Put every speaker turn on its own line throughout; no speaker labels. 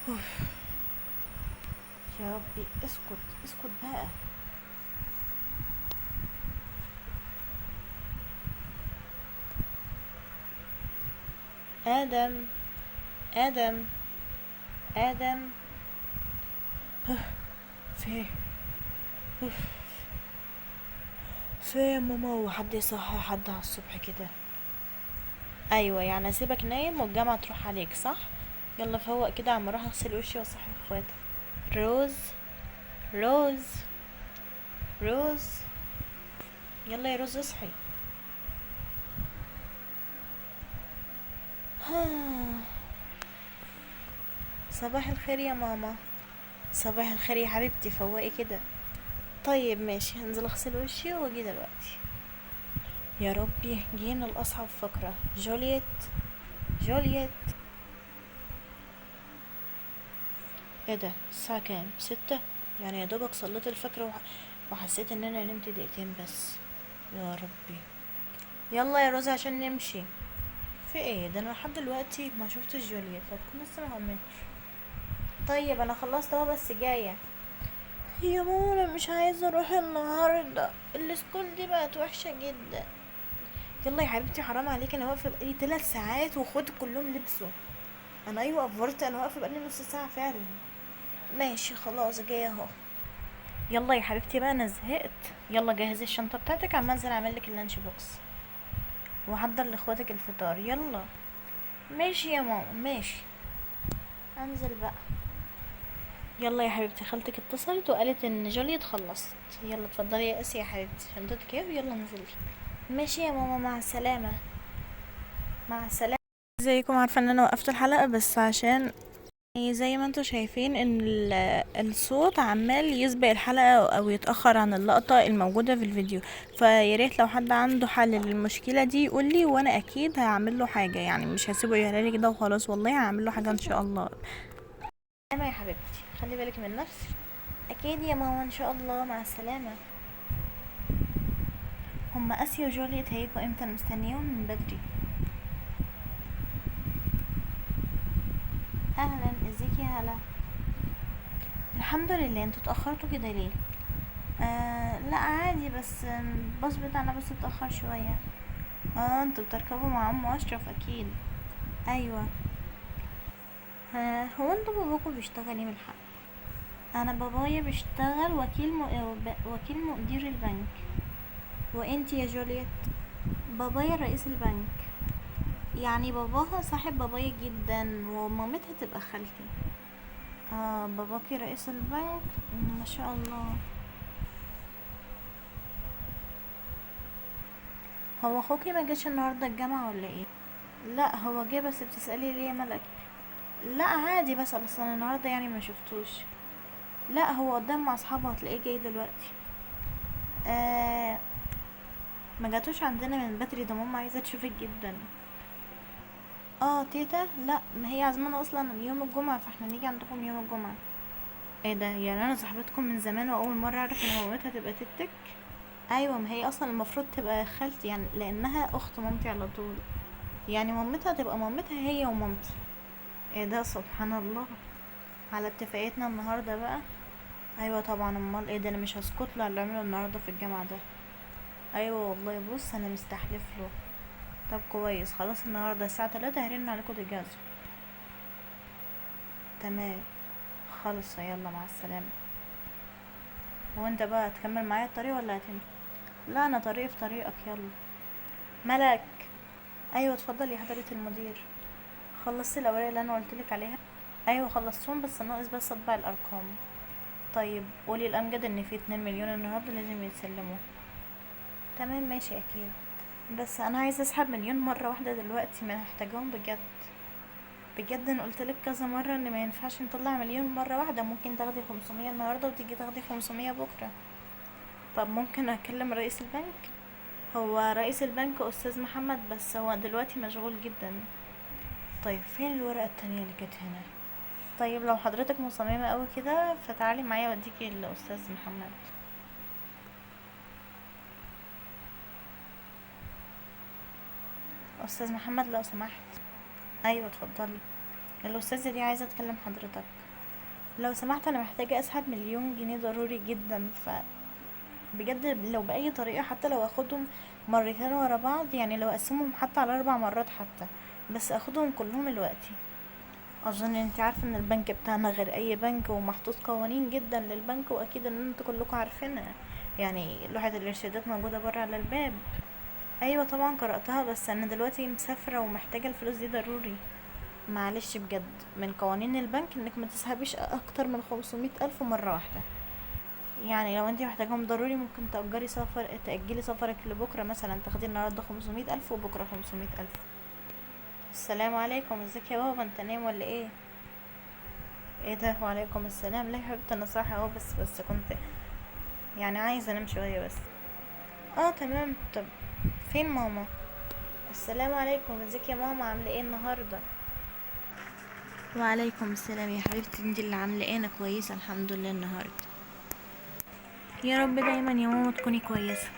أوف. يا ربي اسكت اسكت بقى. ادم ادم ادم. في في يا ماما، وحد يصحي حد على الصبح كده؟ ايوه يعني اسيبك نايم والجامعة تروح عليك صح؟ يلا فوق كده عم اروح اغسل وشي واصحي اخواتي. روز روز روز، يلا يا روز اصحي. صباح الخير يا ماما. صباح الخير يا حبيبتي، فوقي كده. طيب ماشي، هنزل اغسل وشي واجي دلوقتي. يا ربي جينا الاصعب فقرة. جولييت جولييت. ايه ده، الساعة كام؟ 6؟ يعني يا دوبك صليت الفجر وحسيت ان انا نمت دقيقتين بس. يا ربي. يلا يا روزي عشان نمشي. في ايه ده، انا لحد دلوقتي ما شفتش جولييت، هتكون لسه ما همتش. طيب انا خلصت اهو بس جايه. يا ماما انا مش عايزه اروح النهارده، السكول دي بقت وحشه جدا. يلا يا حبيبتي حرام عليك، انا واقفه بقالي 3 ساعات واخواتي كلهم لبسوا. انا ايوه افورت، انا واقفه بقالي نص ساعه فعلا. ماشي خلاص جايه اهو. يلا يا حبيبتي بقى انا زهقت. يلا جهزي الشنطه بتاعتك عم انزل اعمل لك اللانش بوكس وحضر لاخواتك الفطار. يلا. ماشي يا ماما ماشي. انزل بقى. يلا يا حبيبتي، خالتك اتصلت وقالت ان جوليت خلصت. يلا اتفضلي يا اسيا يا حبيبتي، شنطتك اهي ويلا انزلي. ماشي يا ماما، مع السلامه. مع السلامه. ازيكم، عارفه ان انا وقفت الحلقه بس عشان زي ما انتوا شايفين ان الصوت عمال يسبق الحلقة او يتأخر عن اللقطة الموجودة في الفيديو. فياريت لو حد عنده حل للمشكلة دي يقولي وانا اكيد هعمل له حاجة، يعني مش هسيبه يهرالي كده وخلاص، والله هعمل له حاجة ان شاء الله. سلامة يا حبيبتي، خلي بالك من نفسك. اكيد يا ماما ان شاء الله، مع السلامة. هما اسيا وجوليت هيجوا امتى؟ مستنيهم من بدري. اهلا، ازيك يا هلا؟ الحمد لله، انتوا اتأخرتوا كده ليه؟ لا عادي، بس الباص بتاعنا بس اتأخر شوية. انتوا بتركبوا مع ام اشرف اكيد. ايوه. هو انتوا باباكوا بيشتغل ايه من الحق؟ انا بابايا بيشتغل وكيل مدير البنك. وانتي يا جوليت؟ بابايا رئيس البنك. يعني باباها صاحب بابايا جدا ومامتها تبقى خالتي. باباكي رئيس البنك. ما شاء الله. هو اخوكي ما جاش النهارده الجامعة ولا ايه؟ لا هو جه، بس بتسألي ليه يا ملك؟ لا عادي، بس اصلا النهارده يعني ما شفتوش. لا هو قدام مع اصحابه، هتلاقيه جاي دلوقتي. آه ما جاتوش عندنا من بدري، ده ماما عايزه تشوفك جدا. تيتا، لا ما هي عازمانا اصلا يوم الجمعه، فاحنا نيجي عندكم يوم الجمعه. ايه ده، يعني انا صاحبتكم من زمان واول مره اعرف ان مامتها تبقى تيتك؟ ايوه، ما هي اصلا المفروض تبقى خالتي يعني، لانها اخت مامتي على طول. يعني مامتها تبقى مامتها هي ومامتي. ايه ده، سبحان الله. على اتفاقيتنا النهارده بقى. ايوه طبعا، امال ايه ده، انا مش هسكت له على اللي عمله النهارده في الجامعه ده. ايوه والله، بص انا مستحلف له. طب كويس، خلاص النهارده الساعه 3 هرن عليكم تجهزوا. تمام. خلص، يلا مع السلامه. هو انت بقى هتكمل معايا الطريق ولا هتمشي؟ لا انا طريقي في طريقك، يلا. ملك. ايوه اتفضل يا حضره المدير. خلصت الاوراق اللي انا قلتلك عليها؟ ايوه خلصتهم، بس ناقص بس اطبع الارقام. طيب قولي الامجد ان في 2 مليون النهارده لازم يتسلموا. تمام ماشي اكيد. بس انا عايزه اسحب مليون مره واحده دلوقتي، ما محتاجاهم بجد. بجد انا قلتلك كذا مره ان ما ينفعش نطلع مليون مره واحده، ممكن تاخدي 500 النهارده وتيجي تاخدي 500 بكره. طب ممكن اكلم رئيس البنك؟ هو رئيس البنك استاذ محمد، بس هو دلوقتي مشغول جدا. طيب فين الورقه التانية اللي كانت هنا؟ طيب لو حضرتك مصممه قوي كده فتعالي معايا اوديكي الاستاذ محمد. استاذ محمد لو سمحت. ايوه اتفضلي. الاستاذه دي عايزه اتكلم حضرتك. لو سمحت انا محتاجة اسحب 1,000,000 جنيه ضروري جدا، بجد لو بأي طريقة، حتى لو اخدهم مرتين ورا بعض، يعني لو اقسمهم حتى على 4 مرات حتى، بس اخدهم كلهم دلوقتي. اظن انت عارفة ان البنك بتاعنا غير اي بنك، ومحطوط قوانين جدا للبنك، واكيد ان انتوا كلكم عارفينها. يعني لوحة الارشادات موجودة برا على الباب. ايوه طبعا قرأتها، بس انا دلوقتي مسافرة ومحتاجة الفلوس دي ضروري. معلش بجد، من قوانين البنك انك ما تسحبيش اكتر من 500,000 مرة واحدة. يعني لو انتي محتاجهم ضروري ممكن تأجلي سفرك لبكرة مثلا، تاخدي النهاردة 500,000 وبكرة 500,000. السلام عليكم، ازيك يا بابا، انت نايم ولا ايه؟ ايه ده؟ وعليكم السلام. لا يا حبيبتي انا صاحي اهو، بس كنت يعني عايزة انام شوية بس. اه تمام. طب فين ماما؟ السلام عليكم، ازيك يا ماما، عاملة ايه النهاردة؟ وعليكم السلام يا حبيبتي، انتي اللي عاملة ايه؟ انا كويسة الحمد لله النهاردة. يا رب دايما يا ماما تكوني كويسة.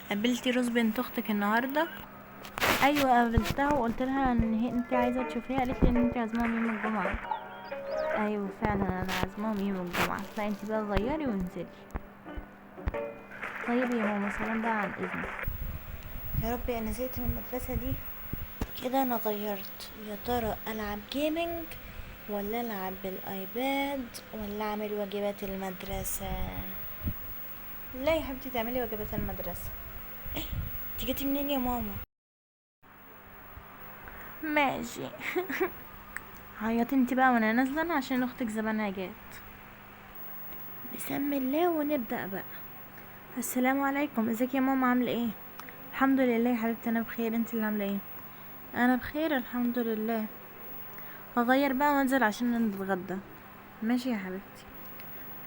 قابلتي روز بنت اختك النهاردة؟ ايوه قابلتها وقلت لها ان انت عايزة تشوفيها، قالت لي ان انت عازماهم يوم الجمعة. ايوه فعلا انا عازماهم يوم الجمعة، فانت بقى غيري وانزلي. طيب يا ماما، سلام بقى عن اذنك. يا ربي انا زهقت من المدرسة دي. كده انا غيرت، يا ترى العب جيمنج ولا العب بالايباد ولا اعمل واجبات المدرسة؟ لا يا حبيبتي تعملي واجبات المدرسة. انت جيتي منين يا ماما؟ ماشي. عيطي انت بقى وانا نازله، أنا عشان اختك زمانها جات. بسم الله ونبدا بقى. السلام عليكم، ازيك يا ماما، عامله ايه؟ الحمد لله يا حبيبتي انا بخير، انت اللي عامله ايه؟ انا بخير الحمد لله. هغير بقى وانزل عشان نتغدى. ماشي يا حبيبتي.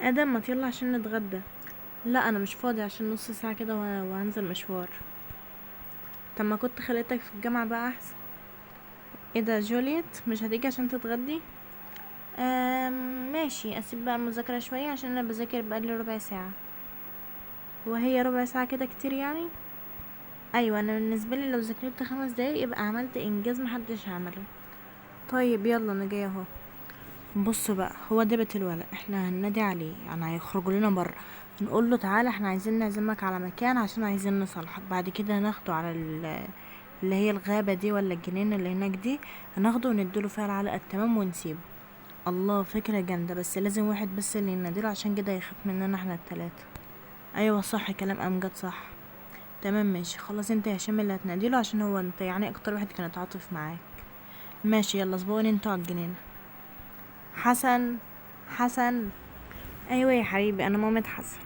ادم ما يلا عشان نتغدى. لا انا مش فاضي، عشان نص ساعه كده وهنزل مشوار. طب ما كنت خليتك في الجامعه بقى احسن. ايه ده جوليت مش هتيجي عشان تتغدي؟ ماشي، اسيب بقى المذاكرة شوية عشان انا بذاكر بقالي ربع ساعة. وهي ربع ساعة كده كتير يعني؟ ايوه انا بالنسبة لي لو ذاكرت 5 دقايق يبقى عملت انجاز محدش عمله. طيب يلا انا جاية اهو. بص بقى، هو ده بيت الولد، احنا هننادي عليه يعني هيخرج لنا بره. نقول له تعالى احنا عايزين نعزمك على مكان عشان عايزين نصالحك، بعد كده ناخده على اللي هي الغابة دي ولا الجنينة اللي هناك دي. هناخده ونديله فيها العلقة التمام ونسيبه. الله فكرة جامدة، بس لازم واحد بس اللي يناديله عشان كده يخاف مننا احنا التلاتة. ايوه صح كلام امجد صح. تمام ماشي خلاص، انت يا هشام اللي هتناديله عشان هو انت يعني اكتر واحد كان اتعاطف معاك. ماشي يلا اسبقوني انتوا على الجنينة. حسن. حسن. ايوه يا حبيبي انا مامة حسن.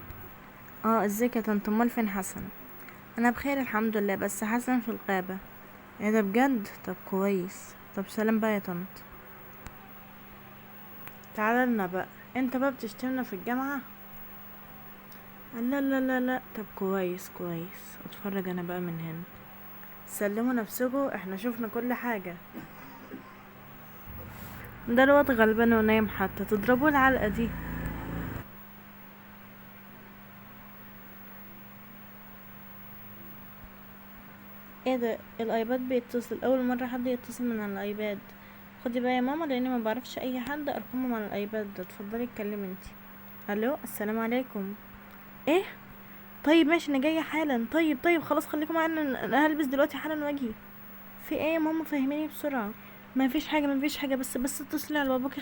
اه ازيك يا طنط، امال فين حسن؟ انا بخير الحمد لله، بس حسن في الغابة. ايه ده بجد؟ طب كويس، طب سلام بقى يا طنط. تعالى لنا بقى، انت بقى بتشتمنا في الجامعة؟ لا لا لا لا، طب كويس كويس، اتفرج انا بقى من هنا. سلموا نفسكوا، احنا شوفنا كل حاجة. ده الواد غلبان ونايم، حتى تضربوه العلقة دي. ايه ده؟ الايباد بيتصل، اول مرة حد يتصل من على الايباد. خدي بقى يا ماما، لاني ما بعرفش اي حد ارقمهم على الايباد ده، اتفضلي اتكلمي انتي. الو السلام عليكم. ايه؟ طيب ماشي انا جايه حالا. طيب خلاص خليكم معانا، انا هلبس دلوقتي حالا واجي. في ايه يا ماما؟ فهميني بسرعه. ما فيش حاجه، بس اتصلي على باباكي،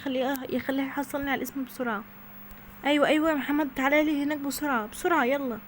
يخليه يحصلني على الاسم بسرعه. ايوه يا محمد تعالى لي هناك بسرعه بسرعه يلا.